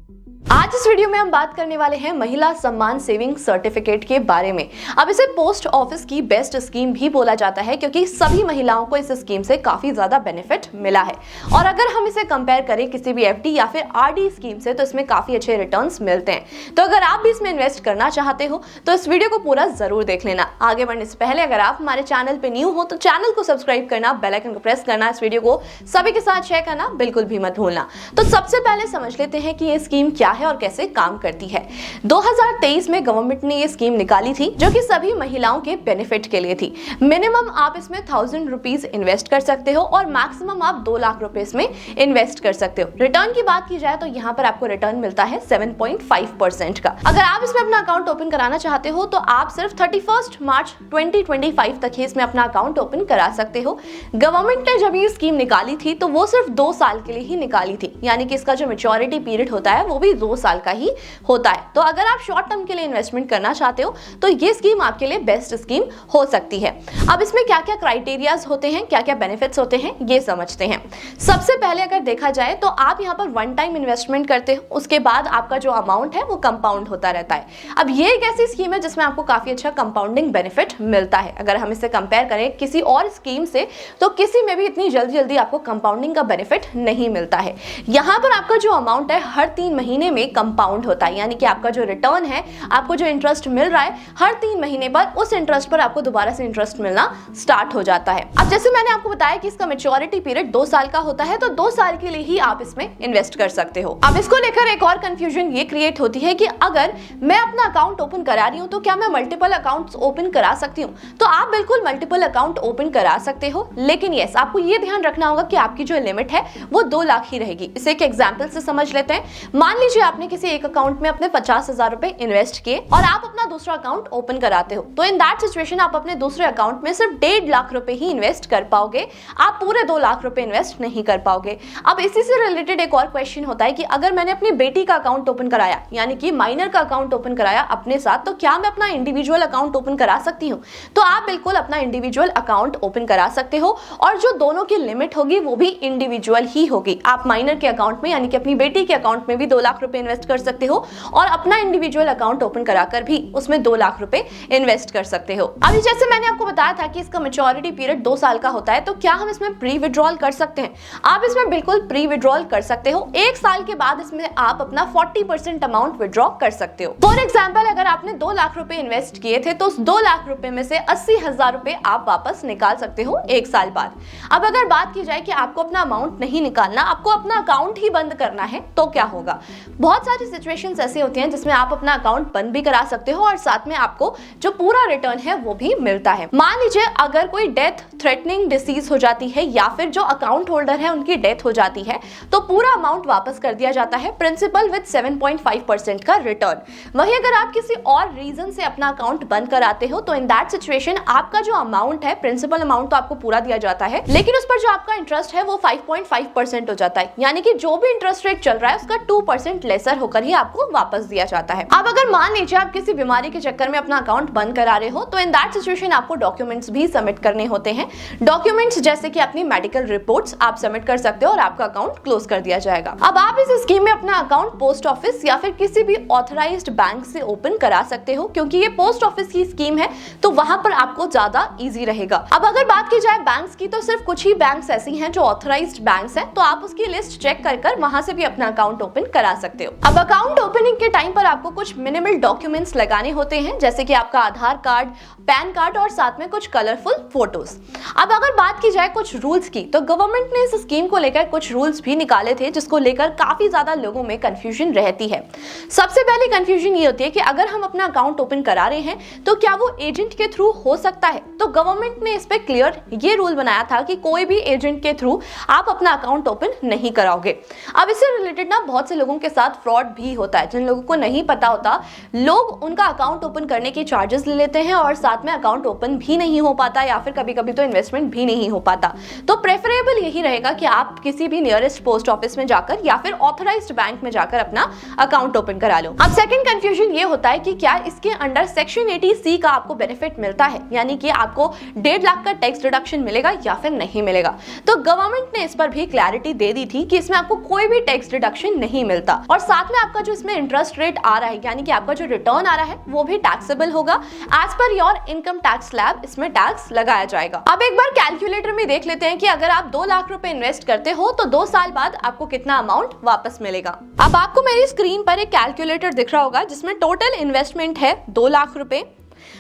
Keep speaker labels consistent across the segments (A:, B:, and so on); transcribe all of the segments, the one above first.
A: आज इस वीडियो में हम बात करने वाले हैं महिला सम्मान सेविंग सर्टिफिकेट के बारे में। अब इसे पोस्ट ऑफिस की बेस्ट स्कीम भी बोला जाता है क्योंकि सभी महिलाओं को इस स्कीम से काफी ज्यादा बेनिफिट मिला है। और अगर हम इसे कंपेयर करें किसी भी एफडी या फिर आरडी स्कीम से तो इसमें काफी अच्छे रिटर्न्स मिलते हैं। तो अगर आप भी इसमें इन्वेस्ट करना चाहते हो तो इस वीडियो को पूरा जरूर देख लेना। आगे बढ़ने से पहले अगर आप हमारे चैनल पे न्यू हो तो चैनल को सब्सक्राइब करना, बेल आइकन को प्रेस करना, इस वीडियो को सभी के साथ शेयर करना बिल्कुल भी मत भूलना। तो सबसे पहले समझ लेते हैं कि ये स्कीम क्या है और कैसे काम करती है। 2023 में गवर्नमेंट ने ये स्कीम निकाली थी जो कि सभी महिलाओं के बेनिफिट के लिए थी। मिनिमम आप इसमें 1000 रुपीज इन्वेस्ट कर सकते हो और मैक्सिमम आप 2 लाख रुपए इसमें इन्वेस्ट कर सकते हो। रिटर्न की बात की जाए तो यहाँ पर आपको रिटर्न मिलता है 7.5% का। अगर आप इसमें अपना अकाउंट ओपन कराना चाहते हो तो आप सिर्फ 31 मार्च 2025 तक ही इसमें अपना अकाउंट ओपन करा सकते हो। गवर्नमेंट ने जब ये स्कीम निकाली थी तो वो सिर्फ 2 साल के लिए ही निकाली थी, यानी कि इसका जो मैच्योरिटी पीरियड होता है वो भी 2 साल का ही होता है। तो अगर आप शॉर्ट टर्म के लिए इन्वेस्टमेंट करना चाहते हो तो ये स्कीम आपके लिए बेस्ट स्कीम हो सकती है। अब इसमें क्या क्या क्राइटेरियाज होते हैं, क्या क्या बेनिफिट्स होते हैं, ये समझते हैं। सबसे पहले अगर देखा जाए तो आप यहाँ पर वन टाइम इन्वेस्टमेंट करते हो, उसके बाद आपका जो अमाउंट है वो कंपाउंड होता रहता है। अब ये एक ऐसी स्कीम है जिसमें आपको काफी अच्छा कंपाउंडिंग बेनिफिट मिलता है। अगर हम इसे कंपेयर करें किसी और स्कीम से तो किसी में भी इतनी जल्दी आपको कंपाउंडिंग का बेनिफिट नहीं मिलता है। यहाँ पर आपका जो अमाउंट है हर 3 महीने में कंपाउंड होता है, यानी कि आपका जो रिटर्न है, आपको जो इंटरेस्ट मिल रहा है हर 3 महीने बाद उस इंटरेस्ट पर आपको दोबारा से इंटरेस्ट मिलना स्टार्ट हो जाता है। अब जैसे मैंने आपको बताया कि इसका मैच्योरिटी पीरियड 2 साल का होता है, तो 2 साल के लिए ही आप इसमें इन्वेस्ट कर सकते हो। अब इसको लेकर एक और कंफ्यूजन ये क्रिएट होती है कि अगर मैं अपना अकाउंट ओपन करा रही हूँ तो क्या मैं मल्टीपल अकाउंट्स ओपन करा सकती हूँ? तो आप बिल्कुल मल्टीपल अकाउंट ओपन करा सकते हो, लेकिन यस आपको ये ध्यान रखना होगा कि आपकी जो लिमिट है वो 2 लाख ही रहेगी। इसे एक एग्जाम्पल से समझ लेते हैं। मान लीजिए आपने किसी एक अकाउंट में अपने 50,000 रुपए इन्वेस्ट किए और आप अपना दूसरा अकाउंट ओपन कराते हो, तो इन दैट सिचुएशन आप अपने दूसरे अकाउंट में सिर्फ 1.5 लाख रुपए ही इन्वेस्ट कर पाओगे, आप पूरे 2 लाख रुपए इन्वेस्ट नहीं कर पाओगे। अब इसी से रिलेटेड एक और क्वेश्चन होता है कि अगर मैंने अपनी बेटी का अकाउंट ओपन कराया, यानी कि माइनर का अकाउंट ओपन कराया अपने साथ, तो क्या मैं अपना इंडिविजुअल अकाउंट ओपन करा सकती हूँ? तो आप बिल्कुल अपना इंडिविजुअल अकाउंट ओपन करा सकते हो और जो दोनों की लिमिट होगी वो भी इंडिविजुअल ही होगी। आप माइनर के अकाउंट में यानी कि अपनी बेटी के अकाउंट में भी 2 लाख रुपए इन्वेस्ट कर सकते हो और अपना इंडिविजुअल अकाउंट ओपन कराकर भी उसमें 2 लाख रुपए इन्वेस्ट कर सकते हो। अभी जैसे मैंने आपको बताया था कि इसका मैच्योरिटी पीरियड 2 साल का होता है, तो क्या हम इसमें प्री विड्रॉल कर सकते हैं? आप इसमें बिल्कुल प्री विड्रॉल कर सकते हो। 1 साल के बाद इसमें आप अपना 40% अमाउंट विड्रॉ कर सकते हो। फॉर एग्जाम्पल अगर आपने 2 लाख रुपए इन्वेस्ट किए थे तो उस 2 लाख रुपए में से 80,000 रुपए आप वापस निकाल सकते हो 1 साल बाद। अब अगर बात की जाए कि आपको अपना अमाउंट नहीं निकालना, आपको अपना अकाउंट ही बंद करना है, तो क्या होगा? बहुत सारी सिचुएशंस ऐसी होती हैं जिसमें आप अपना अकाउंट बंद भी करा सकते हो और साथ में आपको जो पूरा रिटर्न है वो भी मिलता है। मान लीजिए अगर कोई डेथ थ्रेटनिंग डिसीज हो जाती है या फिर जो अकाउंट होल्डर है उनकी डेथ हो जाती है तो पूरा अमाउंट वापस कर दिया जाता है, प्रिंसिपल विद 7.5% का रिटर्न। वहीं अगर आप किसी और रीजन से अपना अकाउंट बंद कराते हो तो इन दैट सिचुएशन आपका जो अमाउंट है, प्रिंसिपल अमाउंट तो आपको पूरा दिया जाता है, लेकिन उस पर जो आपका इंटरेस्ट है वो 5.5% हो जाता है, यानी कि जो भी इंटरेस्ट रेट चल रहा है उसका 2% लेसर होकर ही आपको वापस दिया जाता है। अब अगर मान लीजिए आप किसी बीमारी के चक्कर में अपना अकाउंट बंद करा रहे हो तो इन दैट सिचुएशन आपको डॉक्यूमेंट्स भी सबमिट करने होते हैं। डॉक्यूमेंट्स जैसे कि अपनी मेडिकल रिपोर्ट्स आप सबमिट कर सकते हो और आपका अकाउंट क्लोज कर दिया जाएगा। अब आप इस स्कीम में अपना अकाउंट पोस्ट ऑफिस या फिर किसी भी ऑथराइज्ड बैंक से ओपन करा सकते हो, क्योंकि ये पोस्ट ऑफिस की स्कीम है तो वहां पर आपको ज्यादा इजी रहेगा। अब अगर बात की जाए बैंक्स की तो सिर्फ कुछ ही बैंक्स ऐसी हैं जो ऑथराइज्ड बैंक्स हैं, तो आप उसकी लिस्ट चेक कर वहां से भी अपना अकाउंट ओपन करा सकते हो। अब अकाउंट ओपनिंग के टाइम पर आपको कुछ मिनिमल डॉक्यूमेंट्स लगाने होते हैं, जैसे कि आपका आधार कार्ड, पैन कार्ड और साथ में कुछ कलरफुल फोटोज। अब अगर बात की जाए कुछ रूल्स की, तो गवर्नमेंट ने इस स्कीम को लेकर कुछ रूल्स भी निकाले थे जिसको लेकर काफी ज्यादा लोगों में कंफ्यूजन रहती है। सबसे पहले कंफ्यूजन ये होती है कि अगर हम अपना अकाउंट ओपन करा रहे हैं तो क्या वो एजेंट के थ्रू हो सकता है? तो गवर्नमेंट ने इस पे क्लियर ये रूल बनाया था कि कोई भी एजेंट के थ्रू आप अपना अकाउंट ओपन नहीं कराओगे। अब इससे रिलेटेड ना बहुत से लोगों के साथ फ्रॉड भी होता है। जिन लोगों को नहीं पता होता, लोग उनका अकाउंट ओपन करने के चार्जेस ले लेते हैं और साथ में अकाउंट ओपन भी नहीं हो पाता या फिर कभी कभी तो इन्वेस्टमेंट भी नहीं हो पाता। तो प्रेफरेबल यही रहेगा कि आप किसी भी नियरेस्ट पोस्ट ऑफिस में जाकर या फिर ऑथराइज्ड बैंक में जाकर अपना अकाउंट ओपन करा लो। अब सेकंड कंफ्यूजन ये होता है कि क्या इसके अंडर सेक्शन 80C का आपको बेनिफिट मिलता है, यानी कि आपको 1.5 लाख का टैक्स डिडक्शन मिलेगा या फिर नहीं मिलेगा। तो गवर्नमेंट ने इस पर भी क्लैरिटी दे दी थी कि इसमें आपको कोई भी टैक्स डिडक्शन नहीं मिलता और साथ में आपका जो इसमें इंटरेस्ट रेट आ रहा है यानी कि आपका जो रिटर्न आ रहा है वो भी टैक्सेबल होगा। As per your income tax slab इसमें टैक्स लगाया जाएगा। अब एक बार कैलकुलेटर में देख लेते हैं कि अगर आप 2 लाख रुपए इन्वेस्ट करते हो तो 2 साल बाद आपको कितना अमाउंट वापस मिलेगा। अब आपको मेरी स्क्रीन पर एक कैलकुलेटर दिख रहा होगा जिसमें टोटल इन्वेस्टमेंट है 2 लाख रुपए।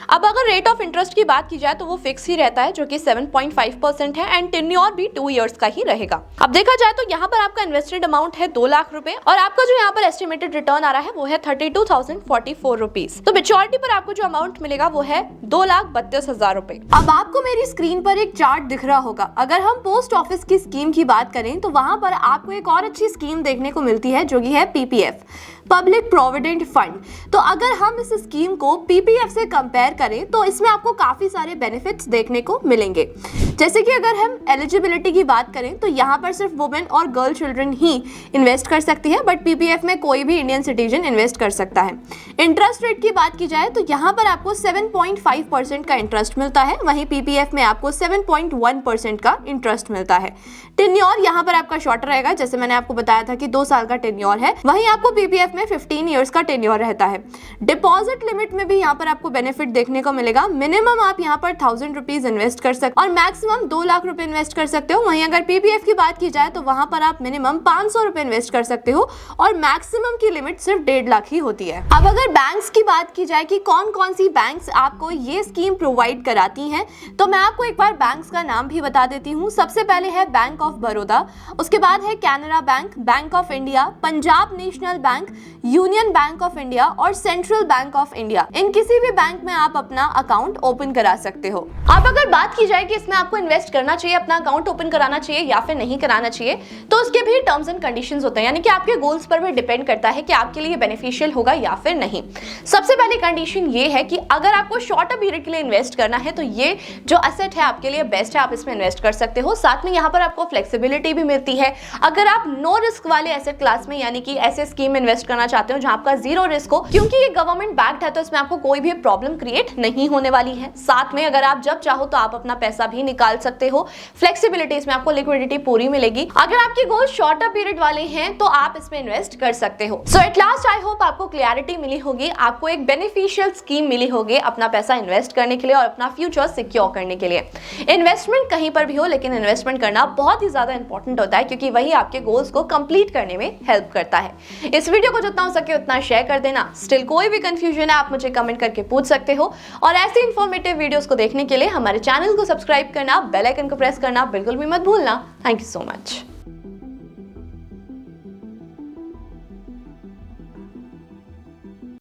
A: अब अगर रेट ऑफ इंटरेस्ट की बात की जाए तो वो फिक्स ही रहता है जो कि 7.5% है एंड टेन्योर भी 2 इयर्स का ही रहेगा। अब देखा जाए तो यहाँ पर आपका इन्वेस्टेड अमाउंट है 2 लाख रुपए और आपका जो यहाँ पर एस्टिमेटेड रिटर्न आ रहा है वो है 32,044 रुपीज। तो मेच्योरिटी पर आपको जो अमाउंट मिलेगा वो है 2,32,000 रुपए। अब आपको मेरी स्क्रीन पर एक चार्ट दिख रहा होगा। अगर हम पोस्ट ऑफिस की स्कीम की बात करें तो वहां पर आपको एक और अच्छी स्कीम देखने को मिलती है जो कि है पीपीएफ, पब्लिक प्रोविडेंट फंड। तो अगर हम इस स्कीम को पीपीएफ से कंपेयर करें तो इसमें आपको काफी सारे बेनिफिट्स देखने को मिलेंगे। जैसे कि अगर हम एलिजिबिलिटी की बात करें तो यहाँ पर सिर्फ वुमेन और गर्ल चिल्ड्रन ही इन्वेस्ट कर सकती है, बट पीपीएफ में कोई भी इंडियन सिटीजन इन्वेस्ट कर सकता है। इंटरेस्ट रेट की बात की जाए तो यहाँ पर आपको 7.5% का इंटरेस्ट मिलता है, वहीं पीपीएफ में आपको 7.1% का इंटरेस्ट मिलता है। टेन्योर यहाँ पर आपका शॉर्टर रहेगा, जैसे मैंने आपको बताया था कि 2 साल का टेन्योर है, वहीं आपको पीपीएफ में 15 इयर्स का टेन्योर रहता है। डिपॉजिट लिमिट में भी यहाँ पर आपको बेनिफिट देखने को मिलेगा। मिनिमम आप यहाँ पर 1000 रुपीज इन्वेस्ट कर सकते और मैक्सिमम 2 लाख रुपए इन्वेस्ट कर सकते हो। वहीं अगर पीपीएफ की बात की जाए तो वहां पर आप मिनिमम 500 रुपए इन्वेस्ट कर सकते हो और मैक्सिमम की लिमिट सिर्फ 1.5 लाख ही होती है। अब अगर बैंक्स की बात की जाए कि कौन कौन सी बैंक्स आपको ये स्कीम प्रोवाइड कराती हैं, तो मैं आपको एक बार बैंक्स का नाम भी बता देती हूँ। सबसे पहले है बैंक ऑफ बड़ौदा, उसके बाद है Canara bank, bank of India, Punjab national bank, union bank of India और सेंट्रल बैंक ऑफ इंडिया। इन किसी भी बैंक में आप अपना अकाउंट ओपन करा सकते हो। अब अगर बात की जाए कि इसमें आपको इन्वेस्ट करना चाहिए, अपना अकाउंट ओपन कराना चाहिए या फिर नहीं कराना चाहिए, तो उसके भी टर्म्स एंड कंडीशंस होते हैं, यानी कि आपके गोल्स पर भी डिपेंड करता है कि आपके लिए बेनिफिशियल होगा या फिर नहीं। सबसे पहली कंडीशन ये है कि अगर आपको शॉर्टर पीरियड के लिए इन्वेस्ट करना है तो ये जो एसेट है आपके लिए बेस्ट है, आप इसमें इन्वेस्ट कर सकते हो। साथ में यहाँ पर आपको फ्लेक्सिबिलिटी भी मिलती है। अगर आप नो रिस्क वाले एसेट क्लास में यानी कि ऐसे स्कीम में इन्वेस्ट करना चाहते हो जहां आपका 0 रिस्क हो, क्योंकि ये गवर्नमेंट बैक्ड है तो इसमें आपको कोई भी प्रॉब्लम क्रिएट नहीं होने वाली है। साथ में अगर आप जब चाहो तो आप अपना पैसा भी निकाल सकते हो। फ्लेक्सिबिलिटी, इसमें आपको लिक्विडिटी पूरी मिलेगी। अगर आपके गोल शॉर्टर पीरियड वाले हैं तो आप इसमें इन्वेस्ट कर सकते हो। सो एट लास्ट आई होप आपको क्लैरिटी मिली होगी, आपको एक बेनिफिशियल स्कीम मिली होगी अपना पैसा इन्वेस्ट करने के लिए और अपना फ्यूचर सिक्योर करने के लिए। इन्वेस्टमेंट कहीं पर भी हो, लेकिन इन्वेस्टमेंट करना बहुत ही ज्यादा इंपॉर्टेंट होता है क्योंकि वही आपके गोल्स को कंप्लीट करने में हेल्प करता है। इस वीडियो को जितना हो सके उतना शेयर कर देना। स्टिल कोई भी कंफ्यूजन है आप मुझे कमेंट करके पूछ सकते हो और ऐसे इंफॉर्मेटिव वीडियोस को देखने के लिए हमारे चैनल को सब्सक्राइब करना, बेल आइकन को प्रेस करना बिल्कुल भी मत भूलना। Thank you so much.